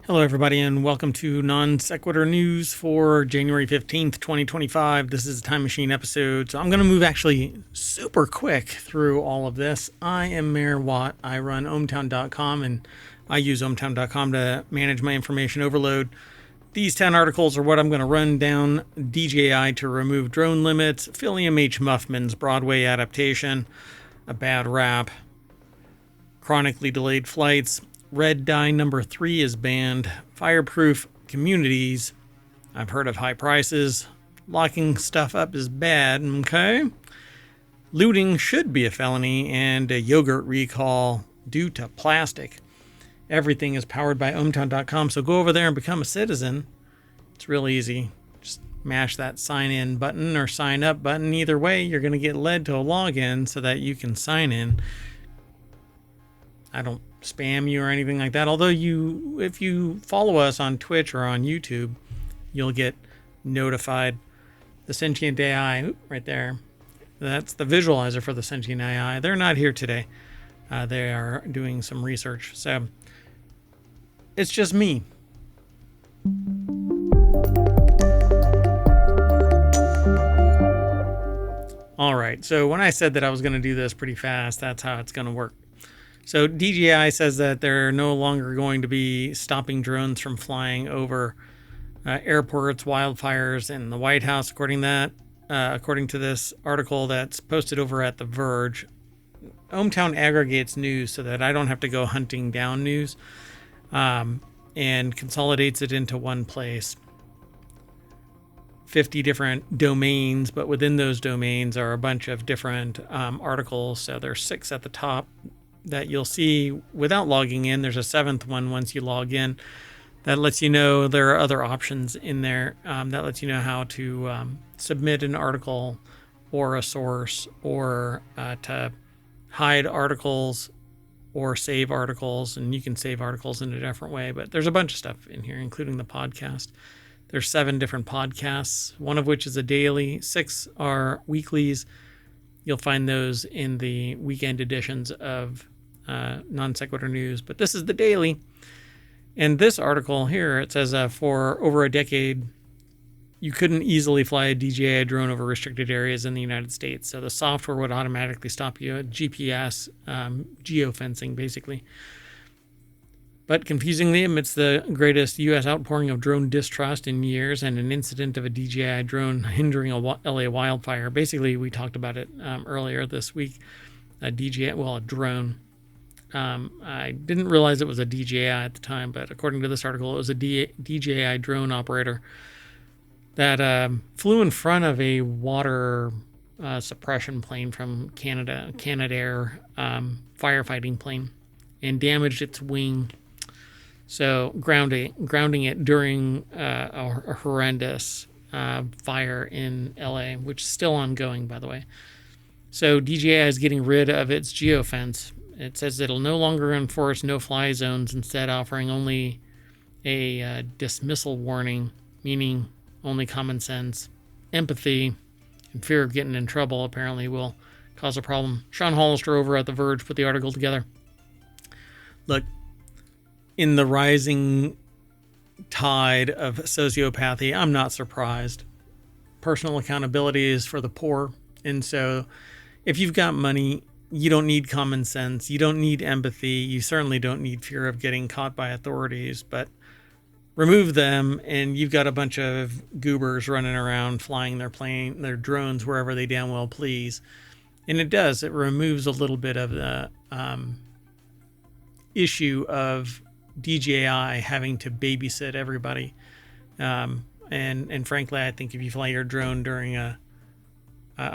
Hello, everybody, and welcome to Non Sequitur News for January 15th, 2025. This is a Time Machine episode, so I'm going to move actually super quick through all of this. I am Mayor Watt. I run ohmtown.com, and I use ohmtown.com to manage my information overload. These 10 articles are what I'm going to run down. DJI to remove drone limits, Filliam H. Muffman's Broadway adaptation, a bad rap, chronically delayed flights, red dye number 3 is banned, Fireproof Communities, I've heard of high prices, locking stuff up is bad, okay? Looting should be a felony, and a yogurt recall due to plastic. Everything is powered by ohmtown.com, so go over there and become a citizen. It's real easy. Just mash that sign in button or sign up button. Either way, you're going to get led to a login so that you can sign in. I don't spam you or anything like that. Although if you follow us on Twitch or on YouTube, you'll get notified. The sentient AI, right there, that's the visualizer for the sentient AI. They're not here today. They are doing some research. So it's just me. All right. So when I said that I was going to do this pretty fast, that's how it's going to work. So DJI says that they're no longer going to be stopping drones from flying over airports, wildfires, and the White House, according to this article that's posted over at The Verge. ohmTown aggregates news so that I don't have to go hunting down news, and consolidates it into one place. 50 different domains, but within those domains are a bunch of different articles. So there's 6 at the top that you'll see without logging in. There's a 7th one once you log in that lets you know there are other options in there, that lets you know how to submit an article or a source, or to hide articles or save articles. And you can save articles in a different way, but there's a bunch of stuff in here, including the podcast. There's 7 different podcasts, one of which is a daily, 6 are weeklies. You'll find those in the weekend editions of Non Sequitur News, but this is the daily. And this article here, it says for over a decade, you couldn't easily fly a DJI drone over restricted areas in the United States. So the software would automatically stop you at GPS, geofencing, basically. But confusingly, amidst the greatest U.S. outpouring of drone distrust in years and an incident of a DJI drone hindering a LA wildfire, basically, we talked about it earlier this week, a drone. I didn't realize it was a DJI at the time, but according to this article, it was a DJI drone operator that flew in front of a water suppression plane from Canadair firefighting plane, and damaged its wing. So grounding it during a horrendous fire in LA, which is still ongoing, by the way. So DJI is getting rid of its geofence. It says it'll no longer enforce no-fly zones, instead offering only a dismissal warning, meaning only common sense, empathy, and fear of getting in trouble apparently will cause a problem. Sean Hollister over at The Verge put the article together. Look, in the rising tide of sociopathy, I'm not surprised. Personal accountability is for the poor. And so if you've got money, you don't need common sense. You don't need empathy. You certainly don't need fear of getting caught by authorities. But remove them, and you've got a bunch of goobers running around flying their drones wherever they damn well please. And it does. It removes a little bit of the issue of DJI having to babysit everybody. And frankly, I think if you fly your drone during a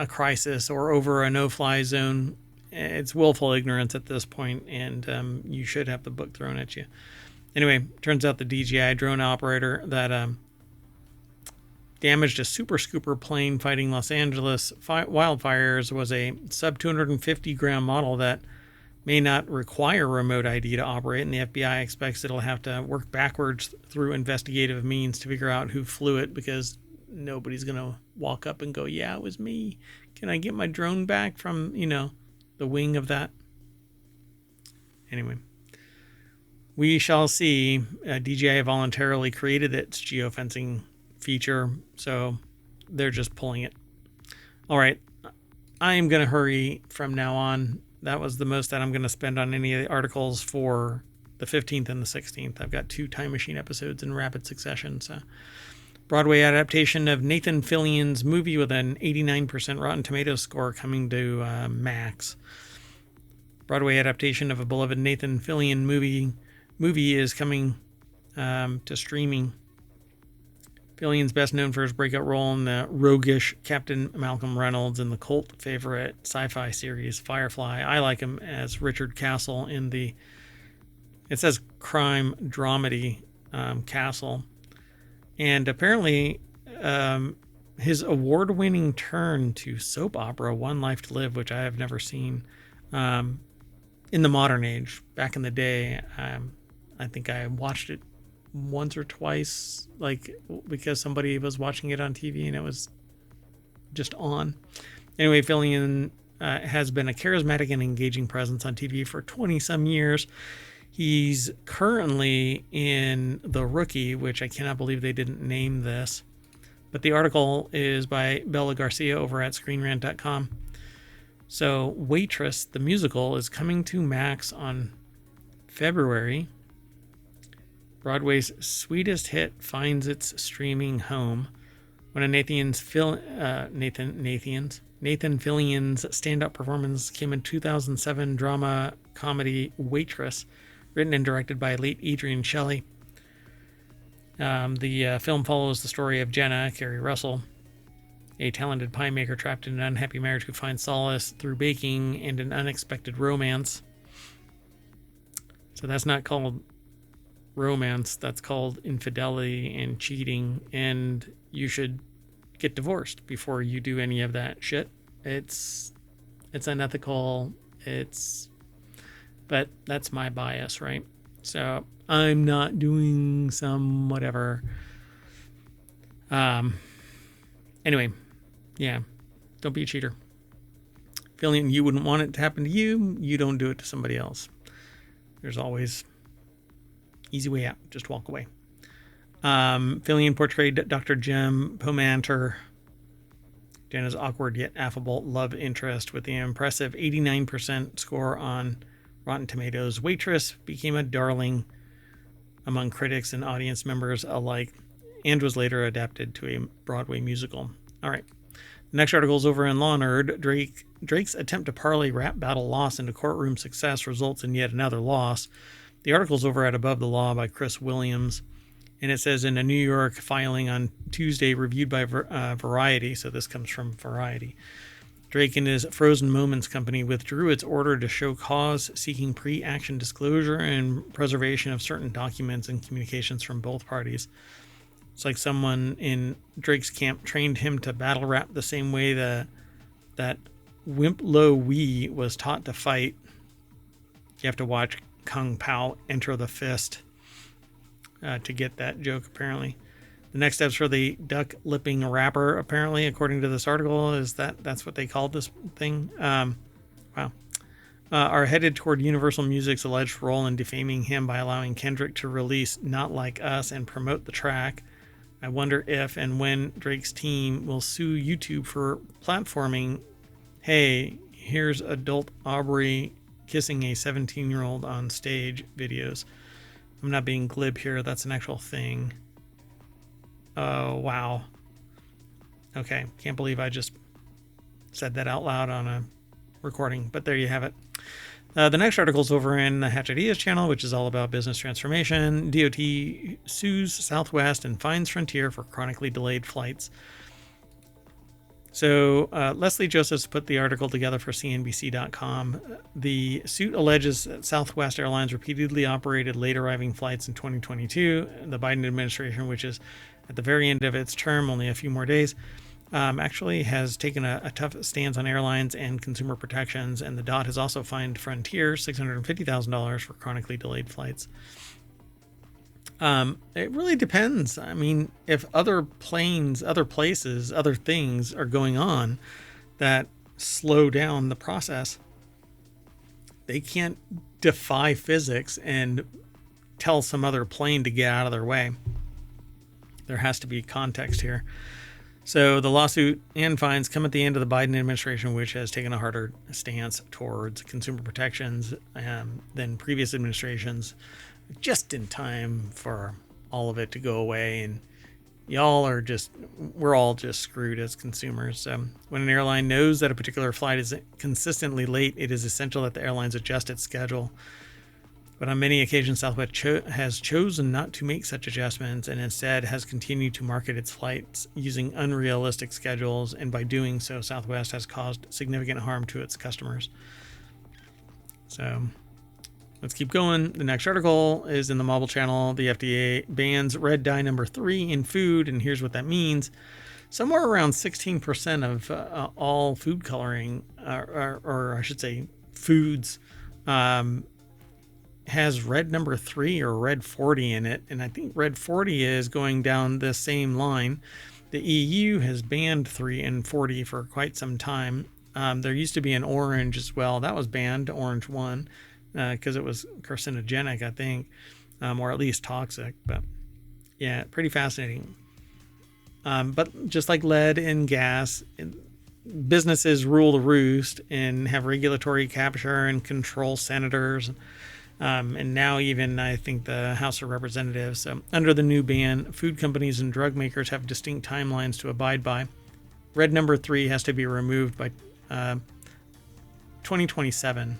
crisis or over a no-fly zone, it's willful ignorance at this point, and you should have the book thrown at you. Anyway, turns out the DJI drone operator that damaged a Super Scooper plane fighting Los Angeles wildfires was a sub 250 gram model that may not require remote ID to operate, and the FBI expects it'll have to work backwards through investigative means to figure out who flew it, because nobody's going to walk up and go, yeah, it was me. Can I get my drone back from, the wing of that? Anyway, We shall see. DJI voluntarily created its geofencing feature, so they're just pulling it. All right, I am going to hurry from now on. That was the most that I'm going to spend on any of the articles for the 15th and the 16th. I've got 2 Time Machine episodes in rapid succession. So, Broadway adaptation of Nathan Fillion's movie with an 89% Rotten Tomatoes score coming to Max. Broadway adaptation of a beloved Nathan Fillion movie is coming to streaming. Fillion's best known for his breakout role in the roguish Captain Malcolm Reynolds in the cult favorite sci-fi series Firefly. I like him as Richard Castle in the, it says crime dramedy Castle. And apparently his award-winning turn to soap opera One Life to Live, which I have never seen in the modern age. Back in the day, I think I watched it once or twice, like because somebody was watching it on TV and it was just on. Anyway, Fillion has been a charismatic and engaging presence on TV for 20 some years. He's currently in The Rookie, which I cannot believe they didn't name this, but the article is by Bella Garcia over at ScreenRant.com. So Waitress, the musical, is coming to Max on February. Broadway's sweetest hit finds its streaming home when Nathan Fillion's stand-up performance came in 2007 drama comedy Waitress, written and directed by late Adrian Shelley. The film follows the story of Jenna, Carrie Russell, a talented pie maker trapped in an unhappy marriage who finds solace through baking and an unexpected romance. So that's not called romance, that's called infidelity and cheating, and you should get divorced before you do any of that shit. It's unethical, but that's my bias, right? So I'm not doing some whatever. Anyway, yeah, don't be a cheater. Feeling you wouldn't want it to happen to you, you don't do it to somebody else. There's always easy way out. Just walk away. Fillion portrayed Dr. Jem Pomanter, Jenna's awkward yet affable love interest, with the impressive 89% score on Rotten Tomatoes. Waitress became a darling among critics and audience members alike, and was later adapted to a Broadway musical. All right. The next article is over in Law Nerd. Drake's attempt to parlay rap battle loss into courtroom success results in yet another loss. The article's over at Above the Law by Chris Williams, and it says in a New York filing on Tuesday reviewed by Variety, so this comes from Variety, Drake and his Frozen Moments company withdrew its order to show cause, seeking pre-action disclosure and preservation of certain documents and communications from both parties. It's like someone in Drake's camp trained him to battle rap the same way that Wimp Lo Wee was taught to fight. You have to watch Kung Pao Enter the Fist to get that joke, apparently. The next steps for the duck-lipping rapper, apparently, according to this article, is that's what they called this thing. Are headed toward Universal Music's alleged role in defaming him by allowing Kendrick to release Not Like Us and promote the track. I wonder if and when Drake's team will sue YouTube for platforming, hey, here's adult Aubrey kissing a 17-year-old on stage videos. I'm not being glib here. That's an actual thing. Oh, wow. Okay. Can't believe I just said that out loud on a recording, but there you have it. The next article is over in the Hatch Ideas channel, which is all about business transformation. DOT sues Southwest and fines Frontier for chronically delayed flights. So Leslie Josephs put the article together for CNBC.com. The suit alleges that Southwest Airlines repeatedly operated late arriving flights in 2022. The Biden administration, which is at the very end of its term, only a few more days, actually has taken a tough stance on airlines and consumer protections, and the DOT has also fined Frontier $650,000 for chronically delayed flights. It really depends. I mean, if other planes, other places, other things are going on that slow down the process, they can't defy physics and tell some other plane to get out of their way. There has to be context here. So the lawsuit and fines come at the end of the Biden administration, which has taken a harder stance towards consumer protections than previous administrations, just in time for all of it to go away. And we're all just screwed as consumers. When an airline knows that a particular flight is consistently late, it is essential that the airlines adjust its schedule. But on many occasions, Southwest has chosen not to make such adjustments and instead has continued to market its flights using unrealistic schedules. And by doing so, Southwest has caused significant harm to its customers. So let's keep going. The next article is in the Mobile Channel. The FDA bans red dye number 3 in food. And here's what that means. Somewhere around 16% of all food coloring, or I should say foods, has red number 3 or red 40 in it. And I think red 40 is going down this same line. The EU has banned 3 and 40 for quite some time. There used to be an orange as well. That was banned, orange 1, because it was carcinogenic, I think, or at least toxic. But yeah, pretty fascinating. But just like lead and gas, businesses rule the roost and have regulatory capture and control senators. And now even, I think, the House of Representatives. Under the new ban, food companies and drug makers have distinct timelines to abide by. Red number 3 has to be removed by 2027.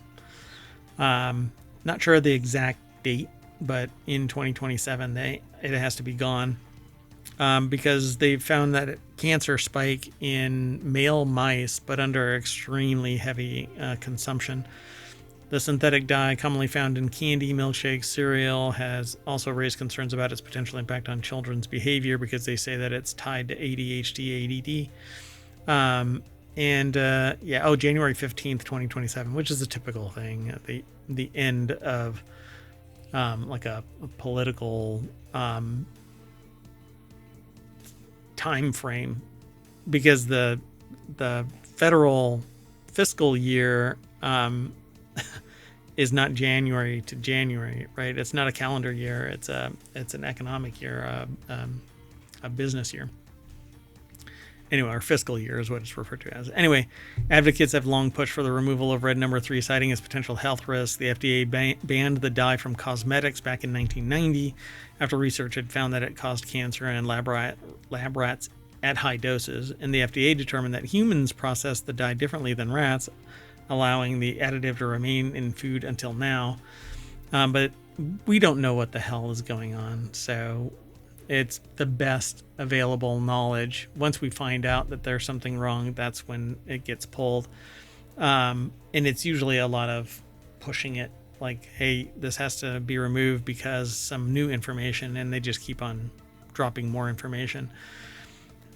Not sure the exact date, but in 2027, it has to be gone. Because they found that cancer spike in male mice, but under extremely heavy consumption. The synthetic dye commonly found in candy, milkshakes, cereal has also raised concerns about its potential impact on children's behavior because they say that it's tied to ADHD, ADD. January 15th, 2027, which is a typical thing at the end of like a political time frame, because the federal fiscal year is not January to January, right? It's not a calendar year. It's an economic year, a business year. Anyway, our fiscal year is what it's referred to as. Anyway, advocates have long pushed for the removal of red number 3, citing its potential health risks. The FDA banned the dye from cosmetics back in 1990 after research had found that it caused cancer in lab rats at high doses. And the FDA determined that humans process the dye differently than rats, allowing the additive to remain in food until now. But we don't know what the hell is going on. So it's the best available knowledge. Once we find out that there's something wrong, that's when it gets pulled. And it's usually a lot of pushing it like, hey, this has to be removed because some new information, and they just keep on dropping more information.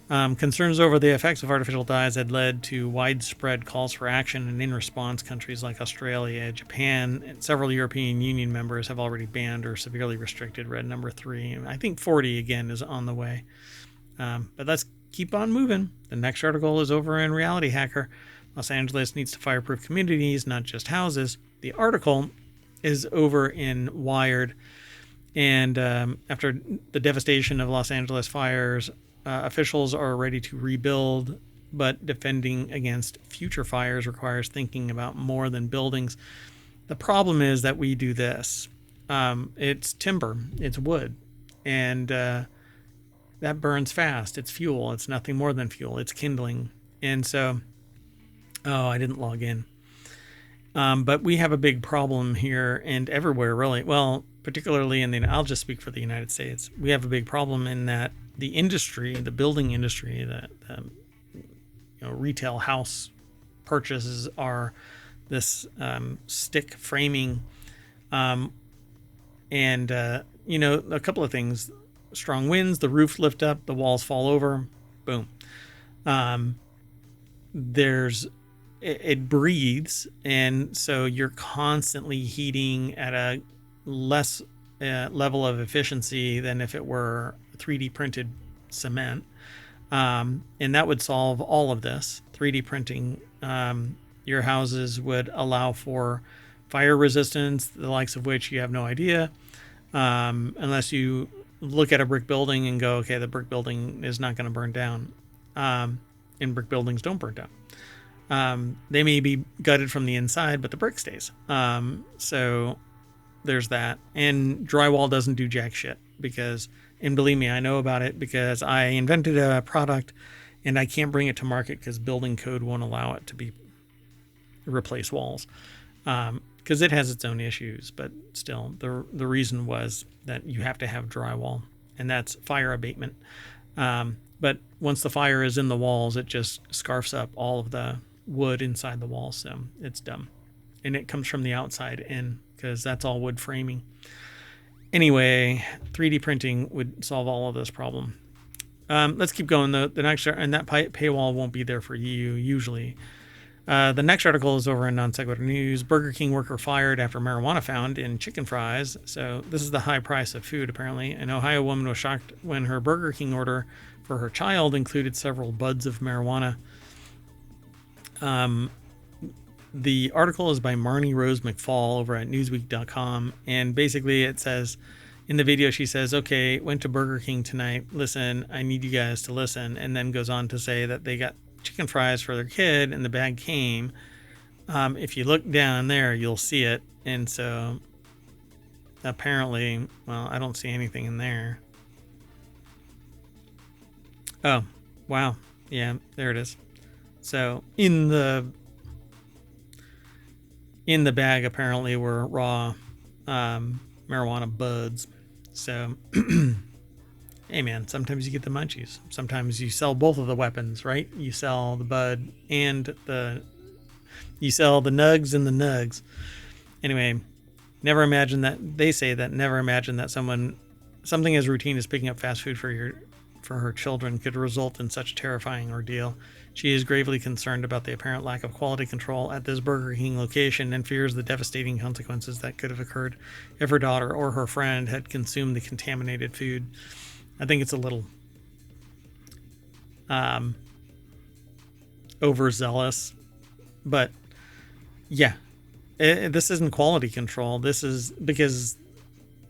Concerns over the effects of artificial dyes had led to widespread calls for action, and in response, countries like Australia, Japan, and several European Union members have already banned or severely restricted red number 3. And I think 40 again is on the way. But let's keep on moving. The next article is over in RealityHacker. Los Angeles needs to fireproof communities, not just houses. The article is over in Wired. And after the devastation of Los Angeles fires, officials are ready to rebuild, but defending against future fires requires thinking about more than buildings. The problem is that we do this. It's timber, it's wood, and that burns fast. It's fuel. It's nothing more than fuel. It's kindling. And so, I didn't log in. But we have a big problem here and everywhere, really. Well, particularly I'll just speak for the United States. We have a big problem in that the industry, the building industry, the retail house purchases are this stick framing, and a couple of things: strong winds, the roofs lift up, the walls fall over, boom. It breathes, and so you're constantly heating at a less level of efficiency than if it were 3D printed cement. And that would solve all of this. 3D printing your houses would allow for fire resistance, the likes of which you have no idea. unless you look at a brick building and go, okay, the brick building is not going to burn down. And brick buildings don't burn down. They may be gutted from the inside, but the brick stays. So there's that. And drywall doesn't do jack shit because, and believe me, I know about it because I invented a product and I can't bring it to market because building code won't allow it to be replace walls. Because it has its own issues, but still, the reason was that you have to have drywall, and that's fire abatement. But once the fire is in the walls, it just scarfs up all of the wood inside the wall, so it's dumb. And it comes from the outside in, because that's all wood framing. Anyway, 3D printing would solve all of this problem. Let's keep going, though. The next, and that paywall won't be there for you, usually. The next article is over in Non Sequitur News. Burger King worker fired after marijuana found in chicken fries. So this is the high price of food, apparently. An Ohio woman was shocked when her Burger King order for her child included several buds of marijuana. The article is by Marnie Rose McFall over at Newsweek.com. And basically it says, in the video she says, okay, went to Burger King tonight. Listen, I need you guys to listen. And then goes on to say that they got chicken fries for their kid and the bag came. If you look down there, you'll see it. And so apparently, well, I don't see anything in there. Oh, wow. Yeah, there it is. So in the bag apparently were raw marijuana buds. So hey man, sometimes you get the munchies. Sometimes you sell both of the weapons, right? You sell the bud and you sell the nugs and the nugs. Anyway, never imagine that. They say that never imagine that something as routine as picking up fast food for her children could result in such a terrifying ordeal. She is gravely concerned about the apparent lack of quality control at this Burger King location and fears the devastating consequences that could have occurred if her daughter or her friend had consumed the contaminated food. I think it's a little overzealous, but yeah, this isn't quality control. This is because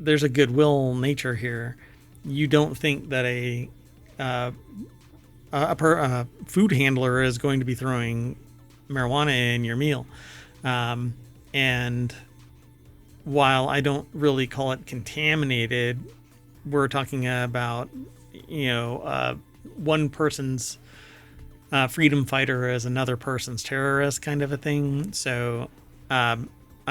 there's a goodwill nature here. You don't think that a food handler is going to be throwing marijuana in your meal. And while I don't really call it contaminated, we're talking about, one person's freedom fighter is another person's terrorist kind of a thing. So I'm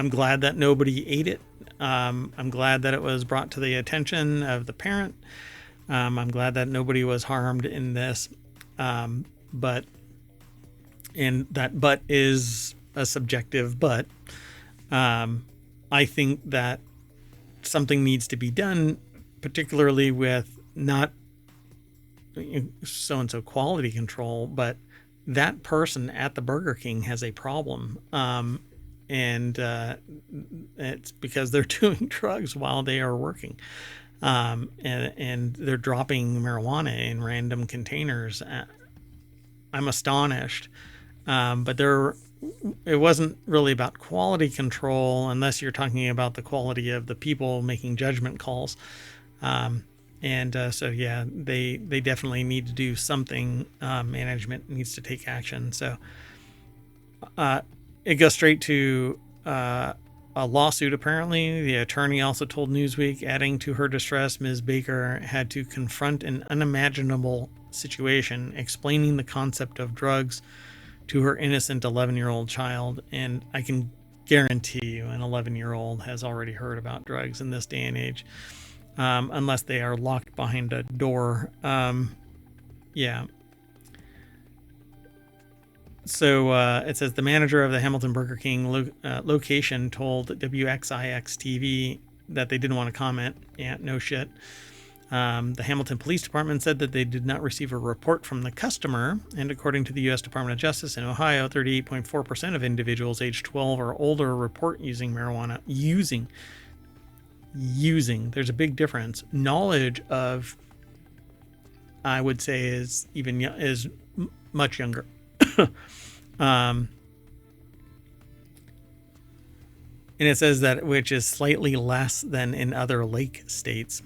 glad that nobody ate it. I'm glad that it was brought to the attention of the parent. I'm glad that nobody was harmed in this. But that is a subjective but. I think that something needs to be done, particularly with not so-and-so quality control, but that person at the Burger King has a problem. And it's because they're doing drugs while they are working. And they're dropping marijuana in random containers. I'm astonished. But it wasn't really about quality control unless you're talking about the quality of the people making judgment calls. So yeah, they definitely need to do something. Management needs to take action. So it goes straight to a lawsuit, apparently. The attorney also told Newsweek, adding to her distress, Ms. Baker had to confront an unimaginable situation, explaining the concept of drugs to her innocent 11-year-old child. And I can guarantee you an 11-year-old has already heard about drugs in this day and age, unless they are locked behind a door. Yeah. So it says the manager of the Hamilton Burger King location told WXIX TV that they didn't want to comment. Yeah, no shit. The Hamilton Police Department said that they did not receive a report from the customer. And according to the U.S. Department of Justice in Ohio, 38.4% of individuals aged 12 or older report using marijuana. Using. There's a big difference. Knowledge of, I would say, is much younger. And it says that which is slightly less than in other lake states.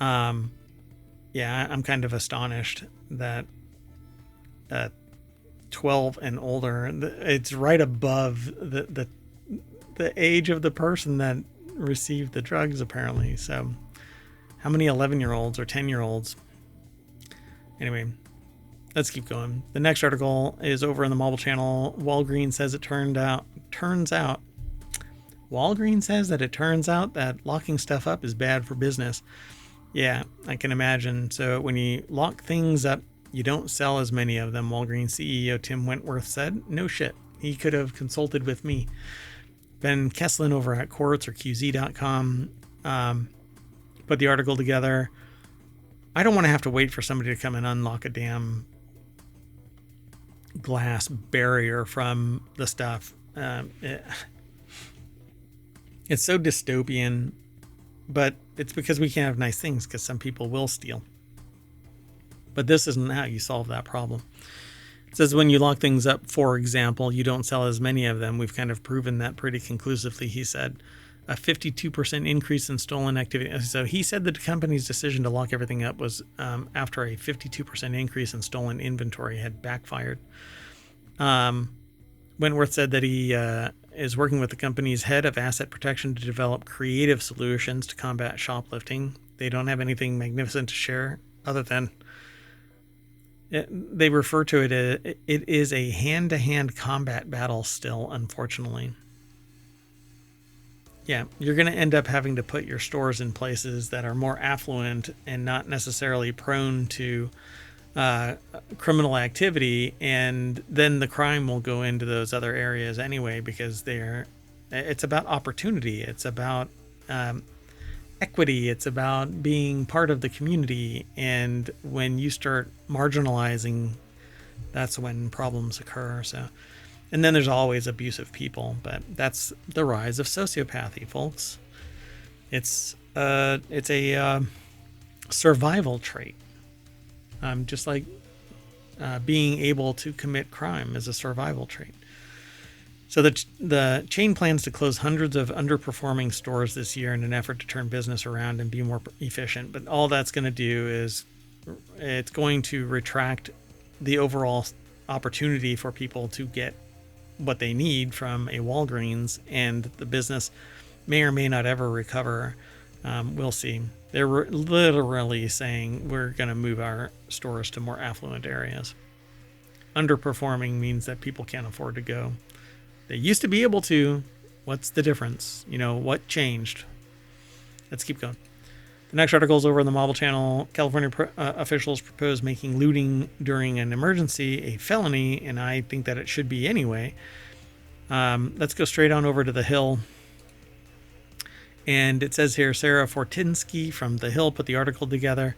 Yeah, I'm kind of astonished that 12 and older, it's right above the age of the person that received the drugs, apparently. So how many 11-year-olds or 10-year-olds? Anyway, let's keep going. The next article is over in the Mobile Channel. Walgreens says it turns out that locking stuff up is bad for business. Yeah, I can imagine. So when you lock things up, you don't sell as many of them, Walgreens CEO Tim Wentworth said. No shit. He could have consulted with me. Ben Kesslin over at Quartz or QZ.com put the article together. I don't want to have to wait for somebody to come and unlock a damn glass barrier from the stuff. It's so dystopian, but it's because we can't have nice things because some people will steal. But this isn't how you solve that problem. It says when you lock things up, for example, you don't sell as many of them. We've kind of proven that pretty conclusively, he said. A 52% increase in stolen activity. So he said the company's decision to lock everything up was after a 52% increase in stolen inventory had backfired. Wentworth said that he is working with the company's head of asset protection to develop creative solutions to combat shoplifting. They don't have anything magnificent to share other than they refer to it as it is a hand-to-hand combat battle still, unfortunately. Yeah, you're going to end up having to put your stores in places that are more affluent and not necessarily prone to criminal activity, and then the crime will go into those other areas anyway because it's about opportunity, it's about equity, it's about being part of the community, and when you start marginalizing, that's when problems occur. So, and then there's always abusive people, but that's the rise of sociopathy, folks. It's a survival trait. Just like being able to commit crime is a survival trait. So the chain plans to close hundreds of underperforming stores this year in an effort to turn business around and be more efficient. But all that's going to do is it's going to retract the overall opportunity for people to get what they need from a Walgreens, and the business may or may not ever recover. We'll see. They're literally saying we're going to move our stores to more affluent areas. Underperforming means that people can't afford to go. They used to be able to. What's the difference? What changed? Let's keep going. The next article is over on the Mobile Channel. California officials propose making looting during an emergency a felony, and I think that it should be anyway. Let's go straight on over to The Hill. And it says here, Sarah Fortinsky from The Hill put the article together.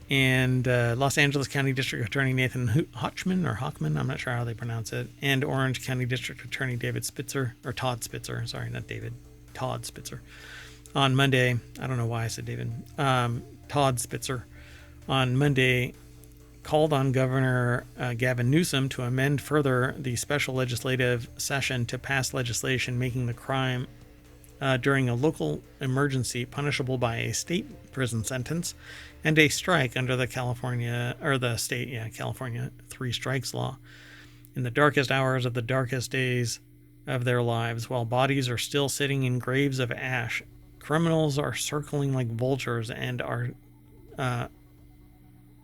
And Los Angeles County District Attorney Nathan Hochman, I'm not sure how they pronounce it, and Orange County District Attorney Todd Spitzer, on Monday, I don't know why I said David, Todd Spitzer, on Monday, called on Governor Gavin Newsom to amend further the special legislative session to pass legislation making the crime during a local emergency punishable by a state prison sentence and a strike under the California 3 strikes law. In the darkest hours of the darkest days of their lives, while bodies are still sitting in graves of ash, criminals are circling like vultures and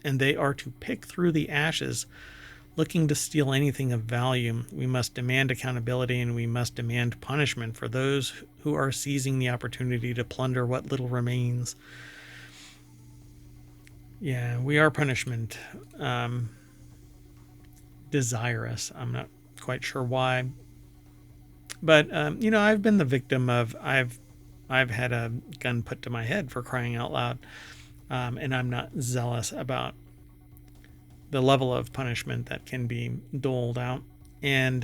they are to pick through the ashes, looking to steal anything of value. We must demand accountability, and we must demand punishment for those who are seizing the opportunity to plunder what little remains. Yeah, we are punishment desirous. I'm not quite sure why, but I've been the victim of I've had a gun put to my head, for crying out loud, and I'm not zealous about the level of punishment that can be doled out. And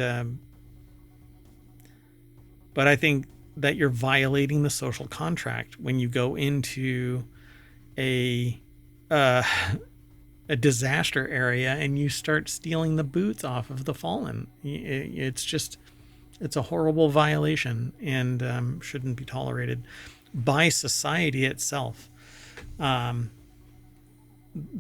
but I think that you're violating the social contract when you go into a disaster area and you start stealing the boots off of the fallen. It's just It's a horrible violation and shouldn't be tolerated by society itself. The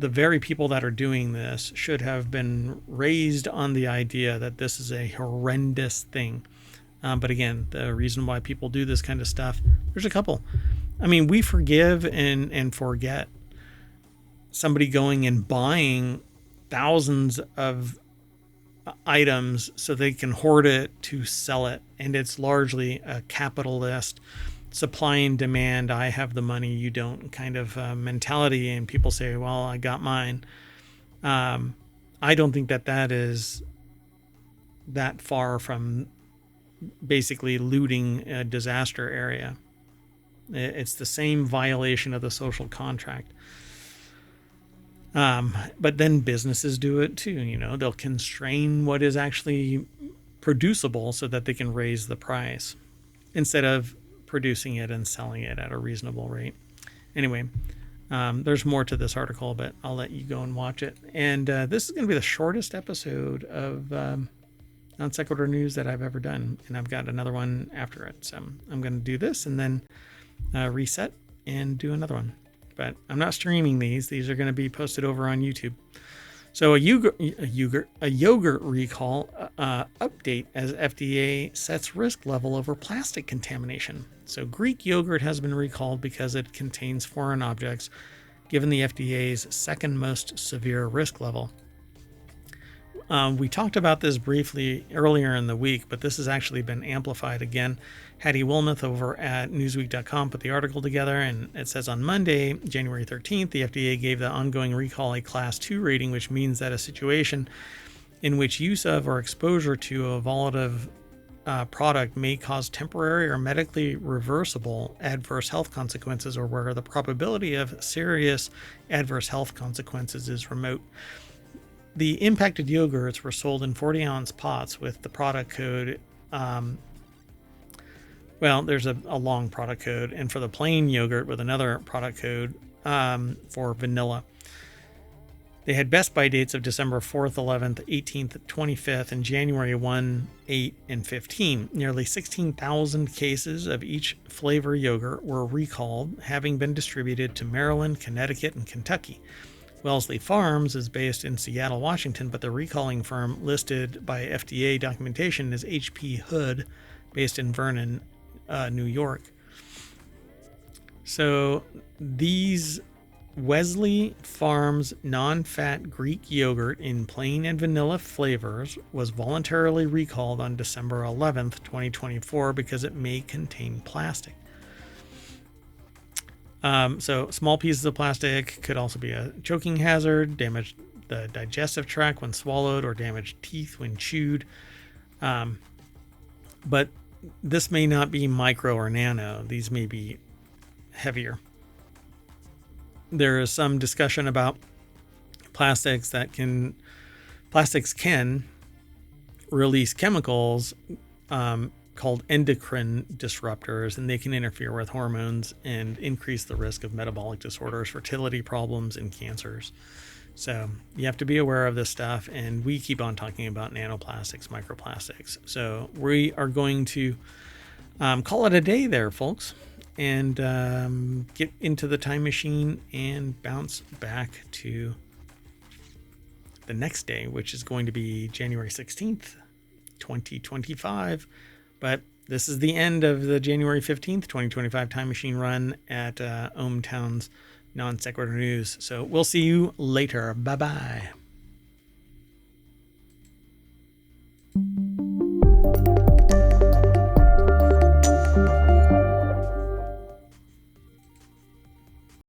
very people that are doing this should have been raised on the idea that this is a horrendous thing. But again, the reason why people do this kind of stuff, there's a couple. I mean, we forgive and forget somebody going and buying thousands of items so they can hoard it to sell it. And it's largely a capitalist supply and demand, I have the money, you don't kind of mentality. And people say, well, I got mine. I don't think that is that far from basically looting a disaster area. It's the same violation of the social contract. But then businesses do it too. You know, they'll constrain what is actually producible so that they can raise the price instead of producing it and selling it at a reasonable rate. Anyway, there's more to this article, but I'll let you go and watch it. And this is going to be the shortest episode of Non Sequitur News that I've ever done. And I've got another one after it. So I'm going to do this and then reset and do another one. But I'm not streaming these. These are going to be posted over on YouTube. So a yogurt recall update as FDA sets risk level over plastic contamination. So Greek yogurt has been recalled because it contains foreign objects, given the FDA's second most severe risk level. We talked about this briefly earlier in the week, but this has actually been amplified again. Hattie Wilmoth over at Newsweek.com put the article together, and it says on Monday, January 13th, the FDA gave the ongoing recall a Class 2 rating, which means that a situation in which use of or exposure to a volatile product may cause temporary or medically reversible adverse health consequences, or where the probability of serious adverse health consequences is remote. The impacted yogurts were sold in 40-ounce pots with the product code. There's a long product code, and for the plain yogurt with another product code for vanilla. They had best by dates of December 4th, 11th, 18th, 25th, and January 1, 8, and 15. Nearly 16,000 cases of each flavor yogurt were recalled, having been distributed to Maryland, Connecticut, and Kentucky. Wellesley Farms is based in Seattle, Washington, but the recalling firm listed by FDA documentation is HP Hood, based in Vernon, New York. So these Wesley Farms non-fat Greek yogurt in plain and vanilla flavors was voluntarily recalled on December 11th, 2024, because it may contain plastic. So small pieces of plastic could also be a choking hazard, damage the digestive tract when swallowed, or damage teeth when chewed. But this may not be micro or nano. These may be heavier. There is some discussion about plastics can release chemicals called endocrine disruptors, and they can interfere with hormones and increase the risk of metabolic disorders, fertility problems, and cancers. So you have to be aware of this stuff, and we keep on talking about nanoplastics, microplastics. So we are going to call it a day there, folks, and get into the time machine and bounce back to the next day, which is going to be January 16th, 2025. But this is the end of the January 15th, 2025 time machine run at ohmTown's Non Sequitur News. So we'll see you later. Bye-bye.